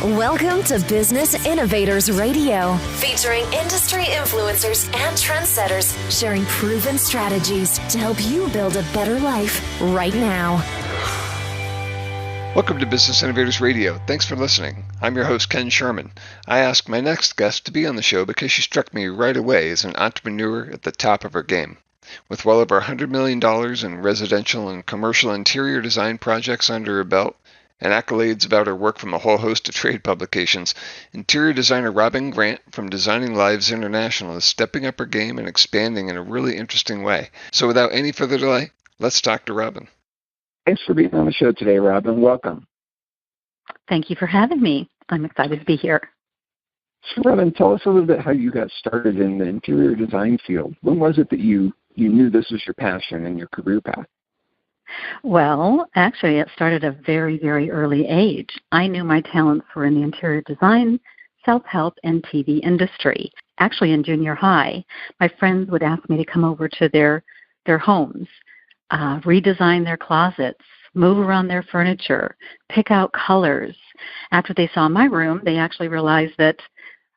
Welcome to Business Innovators Radio, featuring industry influencers and trendsetters sharing proven strategies to help you build a better life right now. Welcome to Business Innovators Radio. Thanks for listening. I'm your host, Ken Sherman. I asked my next guest to be on the show because she struck me right away as an entrepreneur at the top of her game. With well over $100 million in residential and commercial interior design projects under her belt, and accolades about her work from a whole host of trade publications, interior designer Robin Grant from Designing Lives International is stepping up her game and expanding in a really interesting way. So without any further delay, let's talk to Robin. Thanks for being on the show today, Robin. Welcome. Thank you for having me. I'm excited to be here. So, Robin, tell us a little bit how you got started in the interior design field. When was it that you knew this was your passion and your career path? Well, actually, it started at a very, very early age. I knew my talents were in the interior design, self-help, and TV industry. Actually, in junior high, my friends would ask me to come over to their homes, redesign their closets, move around their furniture, pick out colors. After they saw my room, they actually realized that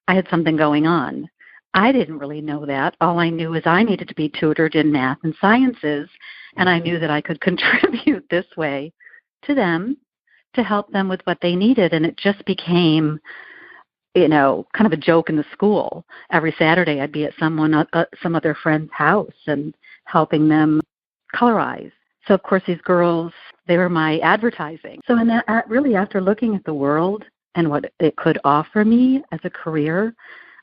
I had something going on. I didn't really know that. All I knew is I needed to be tutored in math and sciences, and I knew that I could contribute this way to them to help them with what they needed. And it just became, kind of a joke in the school. Every Saturday I'd be at some other friend's house and helping them colorize. So, of course, these girls, they were my advertising. So really after looking at the world and what it could offer me as a career,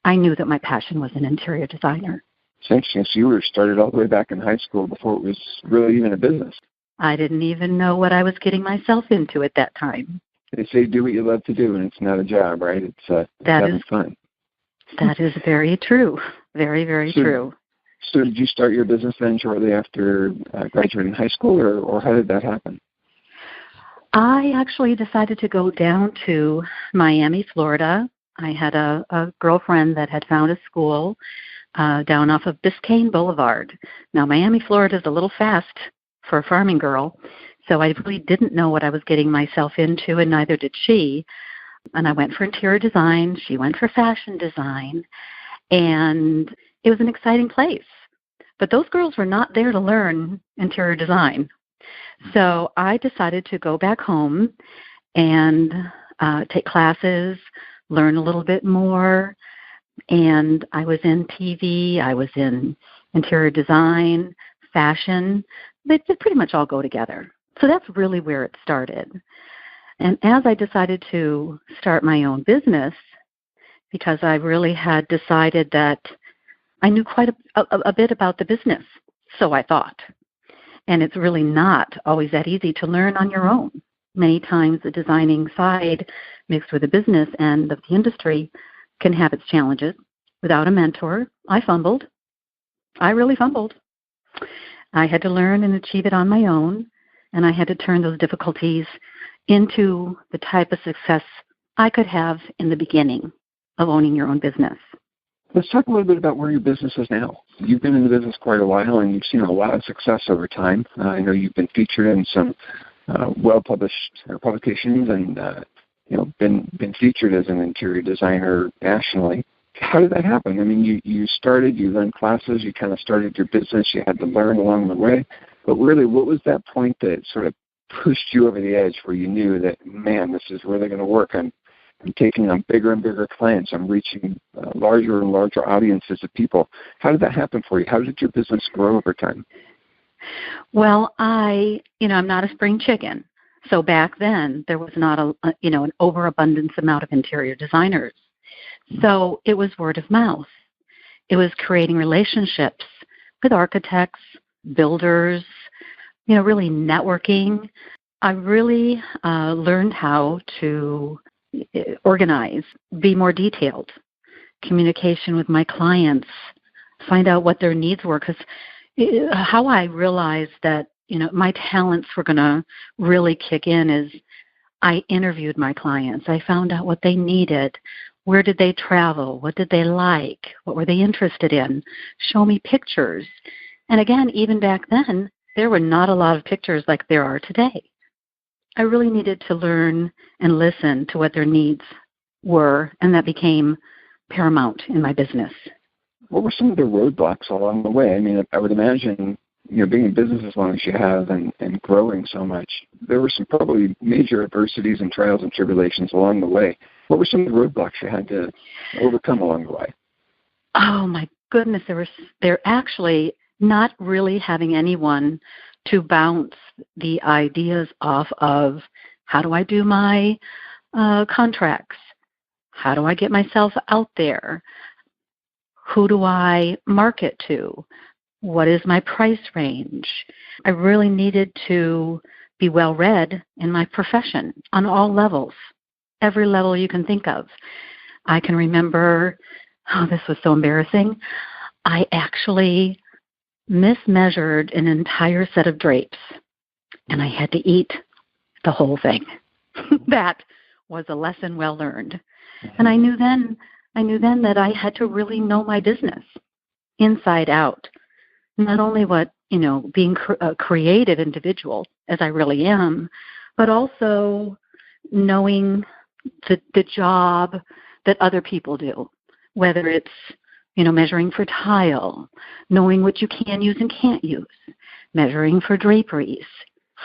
I knew that my passion was an interior designer. Since you were started all the way back in high school before it was really even a business. I didn't even know what I was getting myself into at that time. They say do what you love to do, and it's not a job, right? It's having fun. That is very true. Very, very true. So did you start your business then shortly after graduating high school, or how did that happen? I actually decided to go down to Miami, Florida. I had a girlfriend that had found a school down off of Biscayne Boulevard. Now, Miami, Florida is a little fast for a farming girl, so I really didn't know what I was getting myself into, and neither did she. And I went for interior design. She went for fashion design, and it was an exciting place. But those girls were not there to learn interior design. So I decided to go back home and take classes, learn a little bit more, and I was in TV, I was in interior design, fashion. They pretty much all go together. So that's really where it started. And as I decided to start my own business, because I really had decided that I knew quite a bit about the business, so I thought. And it's really not always that easy to learn on your own. Many times the designing side mixed with the business end of the industry can have its challenges. Without a mentor, I fumbled. I really fumbled. I had to learn and achieve it on my own, and I had to turn those difficulties into the type of success I could have in the beginning of owning your own business. Let's talk a little bit about where your business is now. You've been in the business quite a while, and you've seen a lot of success over time. I know you've been featured in some well-published publications and been featured as an interior designer nationally. How did that happen? I mean, you learned classes, you kind of started your business, you had to learn along the way. But really, what was that point that sort of pushed you over the edge where you knew that, man, this is really going to work? I'm taking on bigger and bigger clients. I'm reaching larger and larger audiences of people. How did that happen for you? How did your business grow over time? Well, I'm not a spring chicken. So back then, there was not an overabundance amount of interior designers. So it was word of mouth. It was creating relationships with architects, builders, really networking. I really learned how to organize, be more detailed, communication with my clients, find out what their needs were. Because how I realized that, my talents were going to really kick in is I interviewed my clients. I found out what they needed. Where did they travel? What did they like? What were they interested in? Show me pictures. And again, even back then, there were not a lot of pictures like there are today. I really needed to learn and listen to what their needs were, and that became paramount in my business. What were some of the roadblocks along the way? I mean, I would imagine, being in business as long as you have and growing so much, there were some probably major adversities and trials and tribulations along the way. What were some of the roadblocks you had to overcome along the way? Oh, my goodness. They're actually not really having anyone to bounce the ideas off of. How do I do my contracts? How do I get myself out there? Who do I market to? What is my price range? I really needed to be well-read in my profession on all levels, every level you can think of. I can remember, this was so embarrassing, I actually mismeasured an entire set of drapes, and I had to eat the whole thing. That was a lesson well learned. And I knew then that I had to really know my business inside out. Not only being a creative individual, as I really am, but also knowing the job that other people do, whether it's, measuring for tile, knowing what you can use and can't use, measuring for draperies,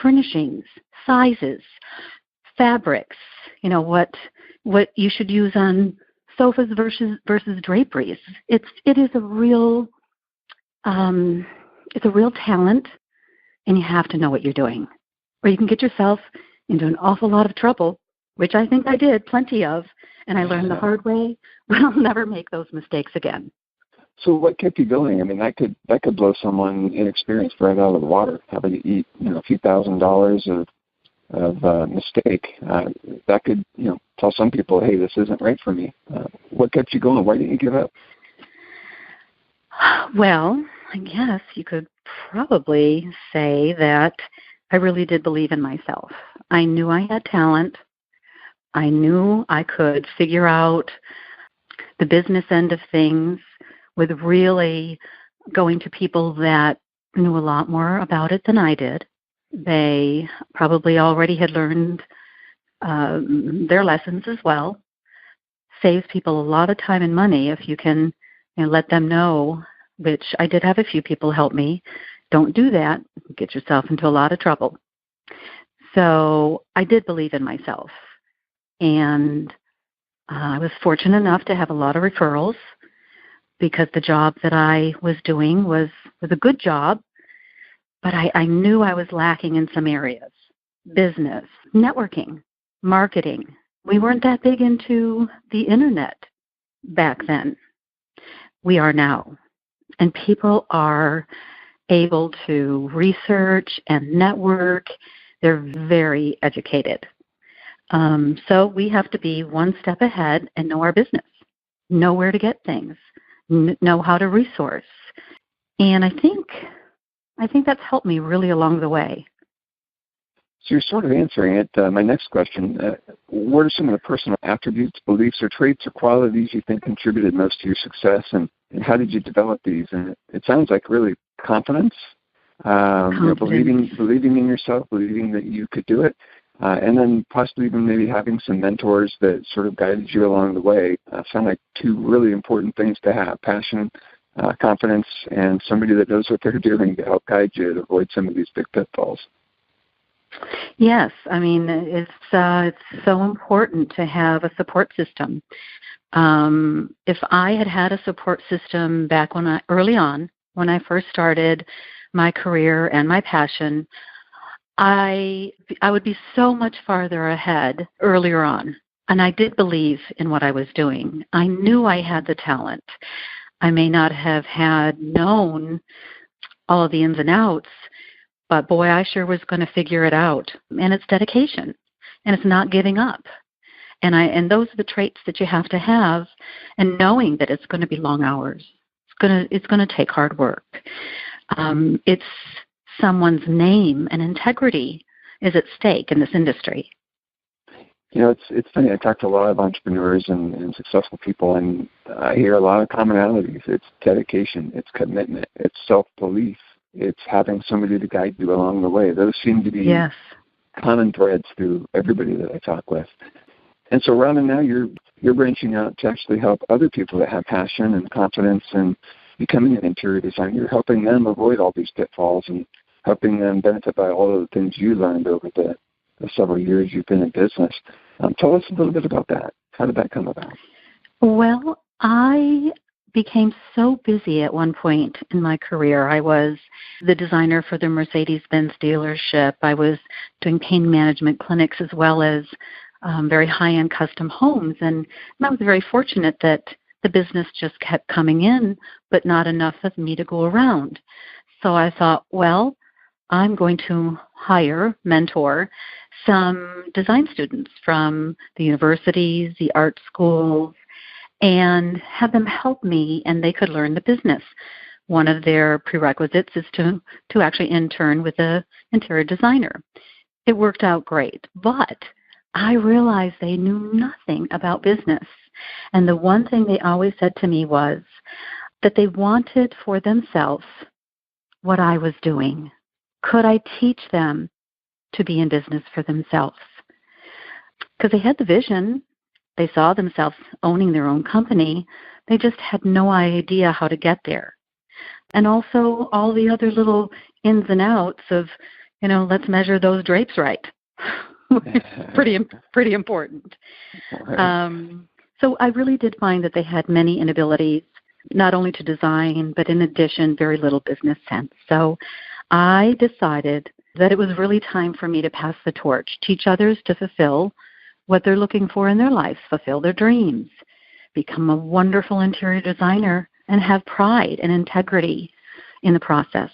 furnishings, sizes, fabrics, what you should use on sofas versus draperies. It is a real it's a real talent, and you have to know what you're doing, or you can get yourself into an awful lot of trouble, which I think I did plenty of, and I learned the hard way. But I'll never make those mistakes again. So what kept you going? I mean, that could blow someone inexperienced right out of the water, having to eat a few $1,000s of mistake. That could tell some people, hey, this isn't right for me. What kept you going? Why didn't you give up? Well, I guess you could probably say that I really did believe in myself. I knew I had talent. I knew I could figure out the business end of things with really going to people that knew a lot more about it than I did. They probably already had learned their lessons as well. Saves people a lot of time and money if you can let them know, which I did have a few people help me. Don't do that. Get yourself into a lot of trouble. So I did believe in myself. And I was fortunate enough to have a lot of referrals because the job that I was doing was a good job, but I knew I was lacking in some areas. Business, networking, marketing. We weren't that big into the internet back then. We are now. And people are able to research and network. They're very educated. So we have to be one step ahead and know our business, know where to get things, know how to resource. And I think that's helped me really along the way. So you're sort of answering it. My next question, what are some of the personal attributes, beliefs, or traits or qualities you think contributed most to your success, and how did you develop these? And it sounds like really confidence, believing in yourself, believing that you could do it, and then possibly even maybe having some mentors that sort of guided you along the way. Sound like two really important things to have: passion, confidence, and somebody that knows what they're doing to help guide you to avoid some of these big pitfalls. Yes, I mean, it's so important to have a support system. If I had a support system back early on, when I first started my career and my passion, I would be so much farther ahead earlier on. And I did believe in what I was doing. I knew I had the talent. I may not have had known all of the ins and outs, but boy, I sure was going to figure it out. And it's dedication, and it's not giving up. And those are the traits that you have to have, and knowing that it's going to be long hours. It's going to take hard work. It's someone's name and integrity is at stake in this industry. It's funny. I talk to a lot of entrepreneurs and successful people, and I hear a lot of commonalities. It's dedication, it's commitment, it's self-belief, it's having somebody to guide you along the way. Those seem to be common threads through everybody that I talk with. And so, Robin, now you're you're branching out to actually help other people that have passion and confidence in becoming an interior designer. You're helping them avoid all these pitfalls and helping them benefit by all of the things you learned over the several years you've been in business. Tell us a little bit about that. How did that come about? Well, I became so busy at one point in my career. I was the designer for the Mercedes-Benz dealership. I was doing pain management clinics as well as very high-end custom homes. And I was very fortunate that the business just kept coming in, but not enough of me to go around. So I thought, well, I'm going to mentor some design students from the universities, the art schools, and have them help me, and they could learn the business. One of their prerequisites is to actually intern with an interior designer. It worked out great, but I realized they knew nothing about business. And the one thing they always said to me was that they wanted for themselves what I was doing. Could I teach them to be in business for themselves? Because they had the vision. They saw themselves owning their own company. They just had no idea how to get there. And also all the other little ins and outs of, let's measure those drapes right. pretty important. So I really did find that they had many inabilities, not only to design, but in addition, very little business sense. So I decided that it was really time for me to pass the torch, teach others to fulfill what they're looking for in their lives, fulfill their dreams, become a wonderful interior designer, and have pride and integrity in the process.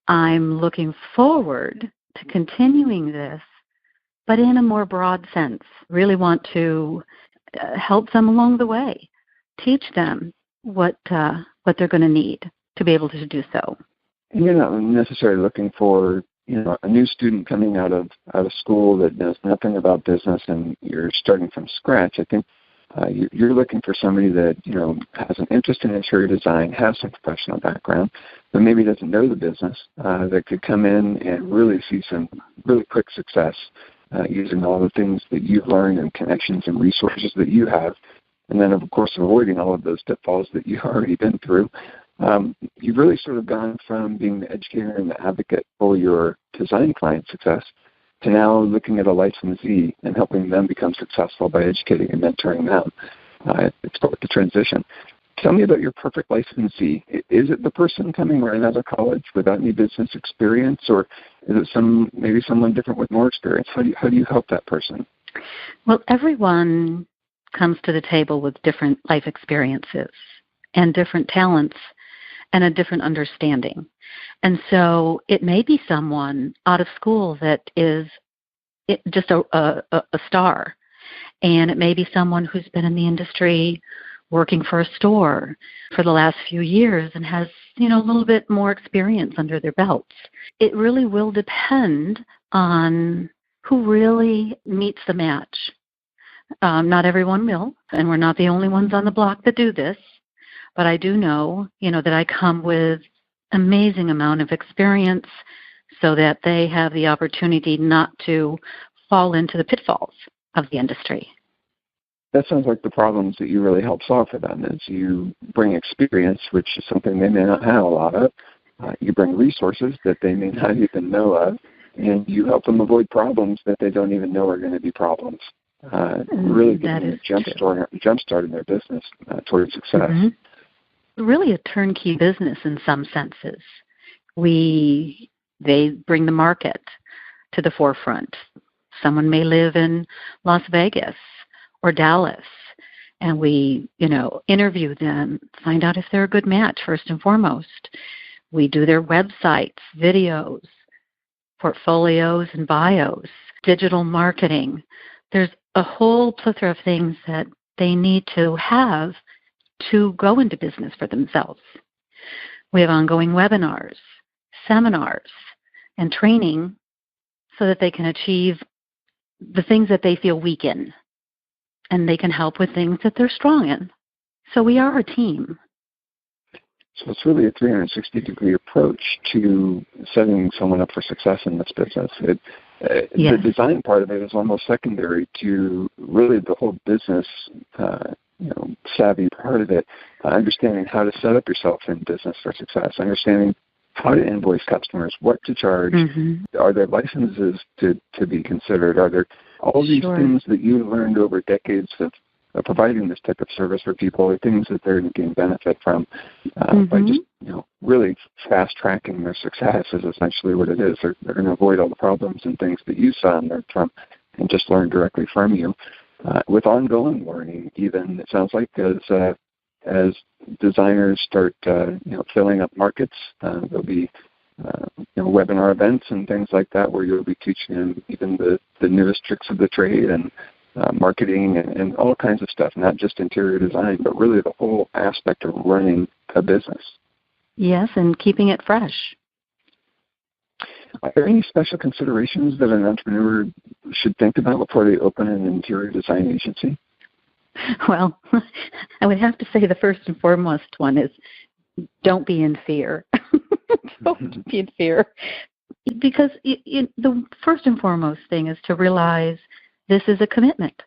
I'm looking forward to continuing this, but in a more broad sense. Really want to help them along the way, teach them what they're going to need to be able to do so. And you're not necessarily looking for a new student coming out of school that knows nothing about business and you're starting from scratch. I think you're looking for somebody that has an interest in interior design, has some professional background, but maybe doesn't know the business, that could come in and really see some really quick success using all the things that you've learned and connections and resources that you have, and then, of course, avoiding all of those pitfalls that you've already been through. You've really sort of gone from being the educator and the advocate for your design client success to now looking at a licensee and helping them become successful by educating and mentoring them. It's quite the transition. Tell me about your perfect licensee. Is it the person coming right out of college without any business experience, or is it maybe someone different with more experience? How do you help that person? Well, everyone comes to the table with different life experiences and different talents and a different understanding. And so it may be someone out of school that is just a star, and it may be someone who's been in the industry working for a store for the last few years and has, a little bit more experience under their belts. It really will depend on who really meets the match. Not everyone will, and we're not the only ones on the block that do this. But I do know, that I come with amazing amount of experience so that they have the opportunity not to fall into the pitfalls of the industry. That sounds like the problems that you really help solve for them is you bring experience, which is something they may not have a lot of. You bring resources that they may not even know of, and you help them avoid problems that they don't even know are going to be problems. Really getting a jump start in their business towards success. Mm-hmm. Really a turnkey business in some senses. They bring the market to the forefront. Someone may live in Las Vegas or Dallas, and we, interview them, find out if they're a good match first and foremost. We do their websites, videos, portfolios and bios, digital marketing. There's a whole plethora of things that they need to have to go into business for themselves. We have ongoing webinars, seminars, and training so that they can achieve the things that they feel weak in, and they can help with things that they're strong in. So we are a team. So it's really a 360-degree approach to setting someone up for success in this business. The design part of it is almost secondary to really the whole business, savvy part of it. Understanding how to set up yourself in business for success, understanding how to invoice customers, what to charge, are there licenses to be considered, are there all these things that you learned over decades of providing this type of service for people, are things that they're going to gain benefit from by just really fast tracking their success is essentially what it is. They're going to avoid all the problems and things that you saw and learned from, and just learn directly from you. With ongoing learning, even it sounds like as designers start filling up markets, there'll be webinar events and things like that where you'll be teaching them even the newest tricks of the trade and marketing and all kinds of stuff, not just interior design, but really the whole aspect of running a business. Yes, and keeping it fresh. Are there any special considerations that an entrepreneur should think about before they open an interior design agency? Well, I would have to say the first and foremost one is don't be in fear. Don't be in fear. Because the first and foremost thing is to realize this is a commitment.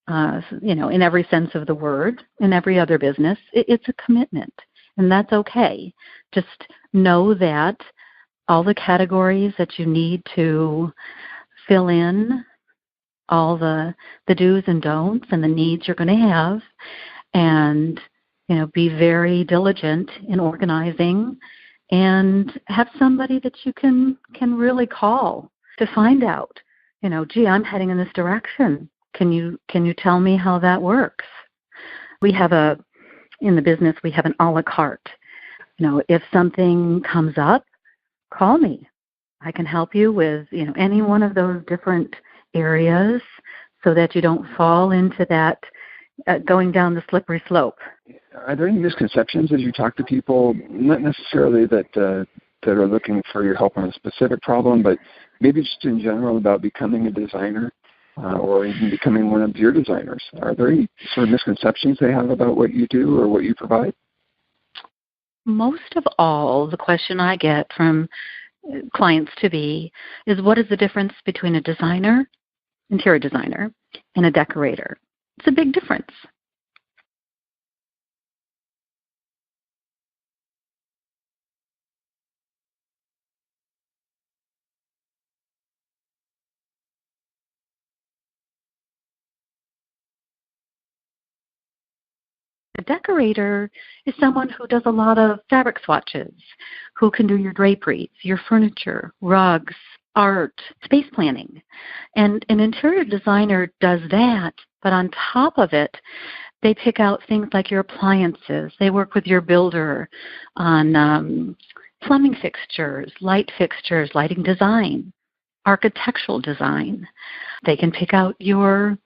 In every sense of the word, in every other business, it's a commitment. And that's okay. Just know that all the categories that you need to fill in, all the do's and don'ts and the needs you're going to have, and be very diligent in organizing, and have somebody that you can really call to find out, gee, I'm heading in this direction. Can you tell me how that works? We have in the business, we have an a la carte. If something comes up, call me. I can help you with, any one of those different areas so that you don't fall into that going down the slippery slope. Are there any misconceptions as you talk to people, not necessarily that are looking for your help on a specific problem, but maybe just in general about becoming a designer or even becoming one of your designers? Are there any sort of misconceptions they have about what you do or what you provide? Most of all, the question I get from clients to be is, what is the difference between a designer, interior designer, and a decorator? It's a big difference. A decorator is someone who does a lot of fabric swatches, who can do your draperies, your furniture, rugs, art, space planning. And an interior designer does that, but on top of it, they pick out things like your appliances. They work with your builder on plumbing fixtures, lighting design, architectural design. They can pick out your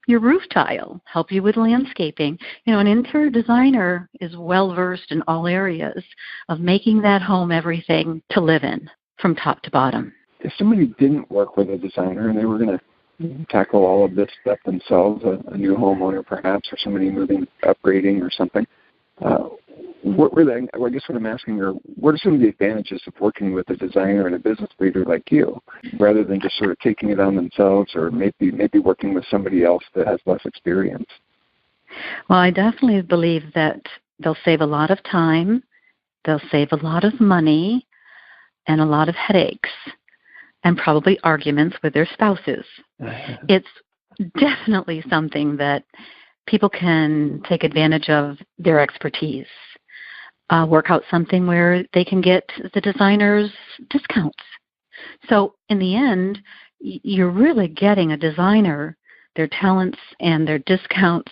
roof tile, help you with landscaping. An interior designer is well-versed in all areas of making that home everything to live in from top to bottom. If somebody didn't work with a designer and they were going to tackle all of this stuff themselves, a new homeowner perhaps, or somebody moving, upgrading or something, what I'm asking are, what are some of the advantages of working with a designer and a business leader like you, rather than just sort of taking it on themselves, or maybe working with somebody else that has less experience? Well, I definitely believe that they'll save a lot of time, they'll save a lot of money, and a lot of headaches, and probably arguments with their spouses. It's definitely something that people can take advantage of their expertise. Work out something where they can get the designer's discounts. So in the end, you're really getting a designer, their talents and their discounts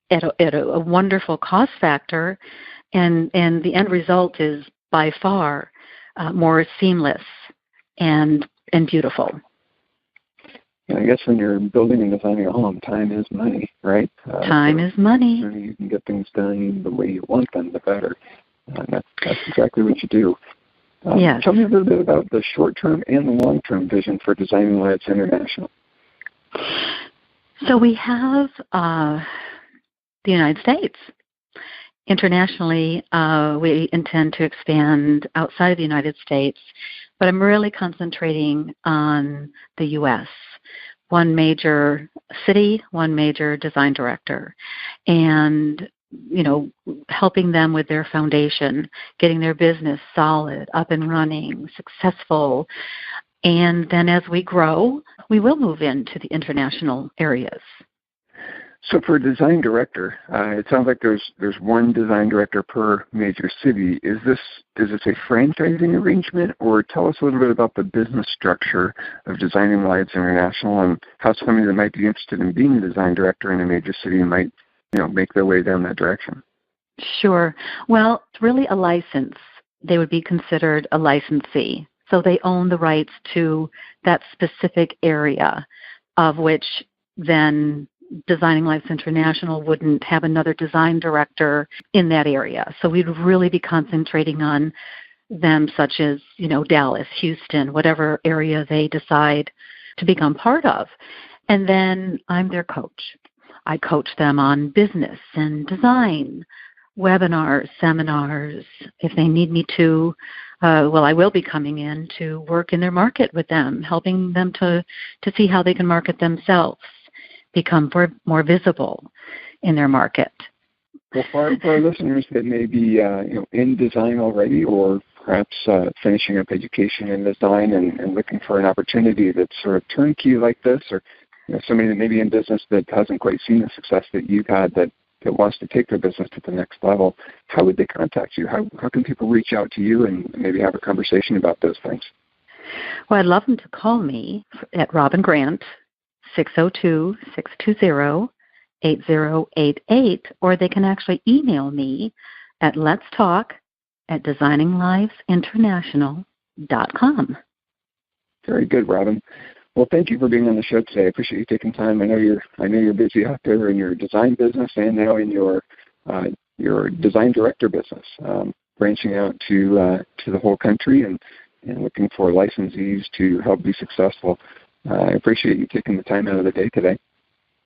at a wonderful cost factor, and the end result is by far more seamless and beautiful. I guess when you're building and designing a home, time is money, right? Time is money. The sooner you can get things done the way you want them, the better. That's exactly what you do. Yes. Tell me a little bit about the short-term and the long-term vision for Designing Lives International. So we have the United States. Internationally, we intend to expand outside of the United States but I'm really concentrating on the U.S. One major city, one major design director, and helping them with their foundation, getting their business solid, up and running, successful. And then as we grow, we will move into the international areas. So for a design director, it sounds like there's one design director per major city. Is this a franchising arrangement, or tell us a little bit about the business structure of Designing Lives International and how somebody that might be interested in being a design director in a major city might make their way down that direction? Sure. Well, it's really a license. They would be considered a licensee. So they own the rights to that specific area, of which then Designing Lives International wouldn't have another design director in that area. So we'd really be concentrating on them, such as, Dallas, Houston, whatever area they decide to become part of. And then I'm their coach. I coach them on business and design, webinars, seminars. If they need me to, I will be coming in to work in their market with them, helping them to see how they can market themselves, become more visible in their market. Well, for our listeners that may be in design already, or perhaps finishing up education in design and looking for an opportunity that's sort of turnkey like this, or somebody that may be in business that hasn't quite seen the success that you've had, that wants to take their business to the next level, how would they contact you? How can people reach out to you and maybe have a conversation about those things? Well, I'd love them to call me at Robin Grant, 602-620-8088, or they can actually email me at letstalk@designinglivesinternational.com. Very good, Robin. Well, thank you for being on the show today. I appreciate you taking time. I know you're busy out there in your design business and now in your design director business, branching out to the whole country and looking for licensees to help be successful. I appreciate you taking the time out of the day today.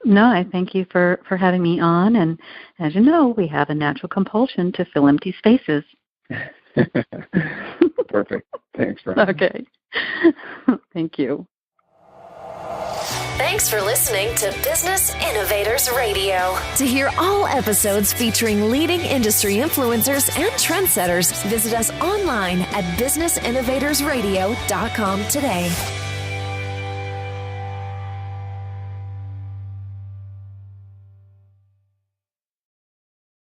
No, I thank you for having me on. And as you know, we have a natural compulsion to fill empty spaces. Perfect. Thanks, Robin. Okay. Thank you. Thanks for listening to Business Innovators Radio. To hear all episodes featuring leading industry influencers and trendsetters, visit us online at businessinnovatorsradio.com today.